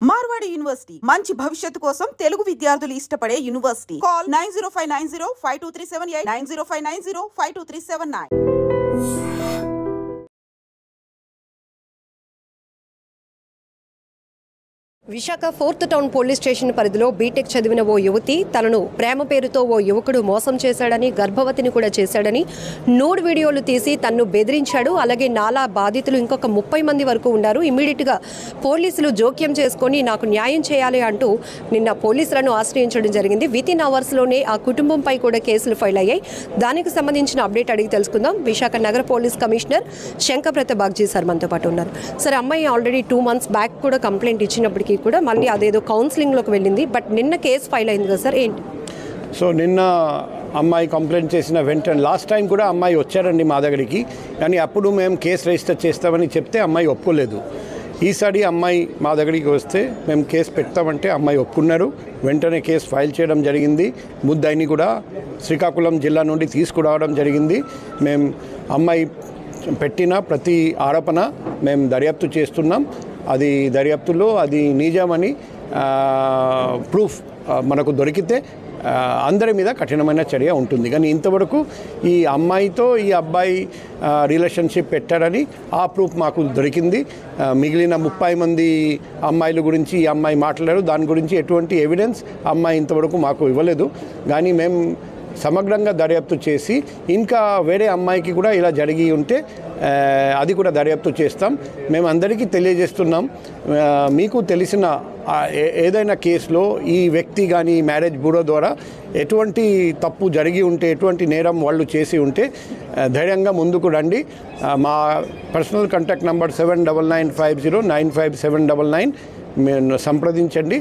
Marwadi university మంచి భవిష్యత్తు కోసం తెలుగు విద్యార్థులు ఇష్టపడే university. Call 9059052378 9059052379. Visakha 4th town police station పరిధిలో బీటెక్ చదివిన ఓ యువతి తనను ప్రేమ పేరుతో ఓ యువకుడు మోసం చేశాడని, గర్భవతిని కూడా చేశాడని నూడ్ వీడియోలు తీసి తన్ను బెదిరించాడు. అలాగే నాలా బాధితులు ఇంకొక 30 మంది వరకు ఉన్నారు. ఇమ్మీడియట్గా పోలీసులు జోక్యం చేసుకొని నాకు న్యాయం చేయాలి అంటూ నిన్న పోలీసులను ఆశ్రయించడం జరిగింది. వితిన్ అవర్స్లోనే ఆ కుటుంబంపై కూడా కేసులు ఫైల్ అయ్యాయి. దానికి సంబంధించిన అప్డేట్ అడిగి తెలుసుకుందాం. విశాఖ నగర పోలీస్ కమిషనర్ శంకప్రత బాగ్జీ సార్ మనతో పాటు ఉన్నారు. సార్, అమ్మాయి ఆల్రెడీ 2 months బ్యాక్ కూడా కంప్లైంట్ ఇచ్చినప్పటికీ కూడా మళ్ళీ అదేదో కౌన్సిలింగ్లోకి వెళ్ళింది. బట్ నిన్న కేసు ఫైల్ అయింది కదా సార్, ఏంటి? సో నిన్న అమ్మాయి కంప్లైంట్ చేసిన వెంటనే లాస్ట్ టైం కూడా అమ్మాయి వచ్చారండి మా దగ్గరికి. కానీ అప్పుడు మేము కేసు రిజిస్టర్ చేస్తామని చెప్తే అమ్మాయి ఒప్పుకోలేదు. ఈసారి అమ్మాయి మా దగ్గరికి వస్తే మేము కేసు పెడతామంటే అమ్మాయి ఒప్పుకున్నారు. వెంటనే కేసు ఫైల్ చేయడం జరిగింది. ముద్దాయిని కూడా శ్రీకాకుళం జిల్లా నుండి తీసుకురావడం జరిగింది. మేము అమ్మాయి పెట్టిన ప్రతి ఆరోపణ మేము దర్యాప్తు చేస్తున్నాం. అది దర్యాప్తులో అది నిజమని ప్రూఫ్ మనకు దొరికితే అందరి మీద కఠినమైన చర్య ఉంటుంది. కానీ ఇంతవరకు ఈ అమ్మాయితో ఈ అబ్బాయి రిలేషన్షిప్ పెట్టారని ఆ ప్రూఫ్ మాకు దొరికింది. మిగిలిన 30 మంది అమ్మాయిల గురించి ఈ అమ్మాయి మాట్లాడారు. దాని గురించి ఎటువంటి ఎవిడెన్స్ అమ్మాయి ఇంతవరకు మాకు ఇవ్వలేదు. కానీ మేము సమగ్రంగా దర్యాప్తు చేసి ఇంకా వేరే అమ్మాయికి కూడా ఇలా జరిగి ఉంటే అది కూడా దర్యాప్తు చేస్తాం. మేము అందరికీ తెలియజేస్తున్నాం, మీకు తెలిసిన ఏదైనా కేసులో ఈ వ్యక్తి కానీ మ్యారేజ్ బ్యూరో ద్వారా ఎటువంటి తప్పు జరిగి ఉంటే, ఎటువంటి నేరం వాళ్ళు చేసి ఉంటే ధైర్యంగా ముందుకు రండి. మా పర్సనల్ కాంటాక్ట్ నెంబర్ 7995095799 మేము సంప్రదించండి.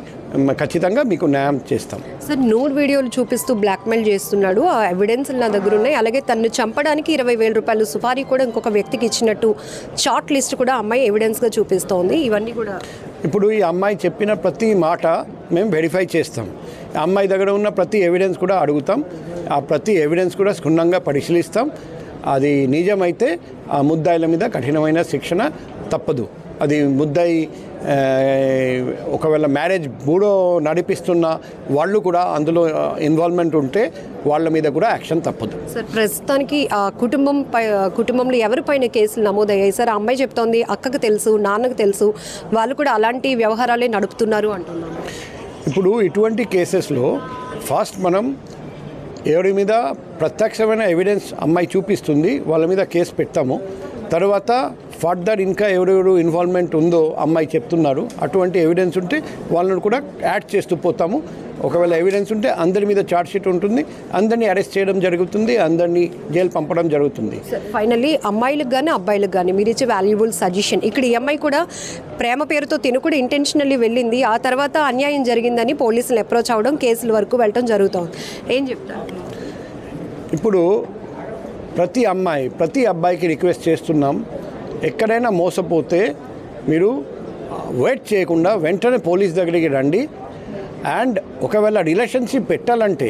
ఖచ్చితంగా మీకు న్యాయం చేస్తాం. సార్, నూడ్ వీడియోలు చూపిస్తూ బ్లాక్మెయిల్ చేస్తున్నాడు. ఆ ఎవిడెన్స్ నా దగ్గర ఉన్నాయి. అలాగే తను చంపడానికి 20,000 రూపాయలు సుపారీ కూడా ఇంకొక వ్యక్తికి ఇచ్చినట్టు చార్ట్ లిస్ట్ కూడా అమ్మాయి ఎవిడెన్స్గా చూపిస్తోంది. ఇవన్నీ కూడా ఇప్పుడు ఈ అమ్మాయి చెప్పిన ప్రతి మాట మేము వెరిఫై చేస్తాం. అమ్మాయి దగ్గర ఉన్న ప్రతి ఎవిడెన్స్ కూడా అడుగుతాం. ఆ ప్రతి ఎవిడెన్స్ కూడా క్షుణ్ణంగా పరిశీలిస్తాం. అది నిజమైతే ఆ ముద్దాయిల మీద కఠినమైన శిక్షణ తప్పదు. అది ముద్దాయి ఒకవేళ మ్యారేజ్ బ్యూరో నడిపిస్తున్న వాళ్ళు కూడా అందులో ఇన్వాల్వ్మెంట్ ఉంటే వాళ్ళ మీద కూడా యాక్షన్ తప్పదు. సార్, ప్రస్తుతానికి ఆ కుటుంబంలో ఎవరిపైన కేసులు నమోదయ్యాయి సార్? ఆ అమ్మాయి చెప్తోంది అక్కకు తెలుసు, నాన్నకు తెలుసు, వాళ్ళు కూడా అలాంటి వ్యవహారాలే నడుపుతున్నారు అంటున్నారు. ఇప్పుడు ఇటువంటి కేసెస్లో ఫస్ట్ మనం ఎవరి మీద ప్రత్యక్షమైన ఎవిడెన్స్ అమ్మాయి చూపిస్తుంది వాళ్ళ మీద కేసు పెడతాము. తర్వాత ఫర్దర్ ఇంకా ఎవరెవరు ఇన్వాల్వ్మెంట్ ఉందో అమ్మాయి చెప్తున్నారు, అటువంటి ఎవిడెన్స్ ఉంటే వాళ్ళని కూడా యాడ్ చేస్తూ పోతాము. ఒకవేళ ఎవిడెన్స్ ఉంటే అందరి మీద ఛార్జ్ షీట్ ఉంటుంది, అందరినీ అరెస్ట్ చేయడం జరుగుతుంది, అందరినీ జైలు పంపడం జరుగుతుంది. ఫైనల్లీ అమ్మాయిలకు కానీ అబ్బాయిలకు కానీ మీరు ఇచ్చే వాల్యుబుల్ సజెషన్, ఇక్కడ ఈ అమ్మాయి కూడా ప్రేమ పేరుతో తిను కూడా ఇంటెన్షనల్లీ వెళ్ళింది, ఆ తర్వాత అన్యాయం జరిగిందని పోలీసులు అప్రోచ్ అవ్వడం, కేసుల వరకు వెళ్ళడం జరుగుతుంది. ఏం చెప్తారు? ఇప్పుడు ప్రతి అబ్బాయికి రిక్వెస్ట్ చేస్తున్నాం, ఎక్కడైనా మోసపోతే మీరు వెయిట్ చేయకుండా వెంటనే పోలీస్ దగ్గరికి రండి. అండ్ ఒకవేళ రిలేషన్షిప్ పెట్టాలంటే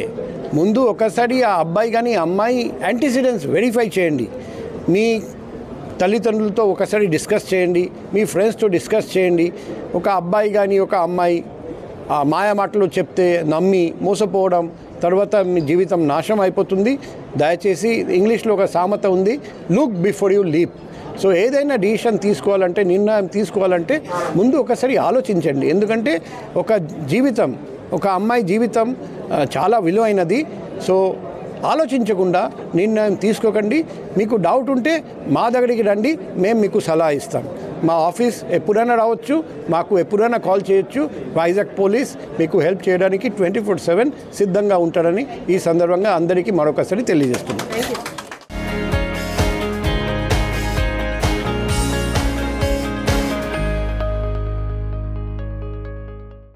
ముందు ఒకసారి ఆ అబ్బాయి కానీ అమ్మాయి యాంటిసిడెంట్స్ వెరిఫై చేయండి. మీ తల్లిదండ్రులతో ఒకసారి డిస్కస్ చేయండి, మీ ఫ్రెండ్స్తో డిస్కస్ చేయండి. ఒక అబ్బాయి కానీ ఒక అమ్మాయి ఆ మాయ మాటలు చెప్తే నమ్మి మోసపోవడం, తర్వాత మీ జీవితం నాశనం అయిపోతుంది. దయచేసి ఇంగ్లీష్లో ఒక సామెత ఉంది, look before you leap. So ఏదైనా డిసిషన్ తీసుకోవాలంటే, నిర్ణయం తీసుకోవాలంటే ముందు ఒకసారి ఆలోచించండి. ఎందుకంటే ఒక అమ్మాయి జీవితం చాలా విలువైనది. సో ఆలోచించకుండా నిర్ణయం తీసుకోకండి. మీకు డౌట్ ఉంటే మా దగ్గరికి రండి, మేము మీకు సలహా ఇస్తాం. మా ఆఫీస్ ఎప్పుడైనా రావచ్చు, మాకు ఎప్పుడైనా కాల్ చేయొచ్చు. వైజాగ్ పోలీస్ మీకు హెల్ప్ చేయడానికి 24/7 సిద్ధంగా ఉంటారని ఈ సందర్భంగా అందరికీ మరొకసారి తెలియజేస్తున్నాం.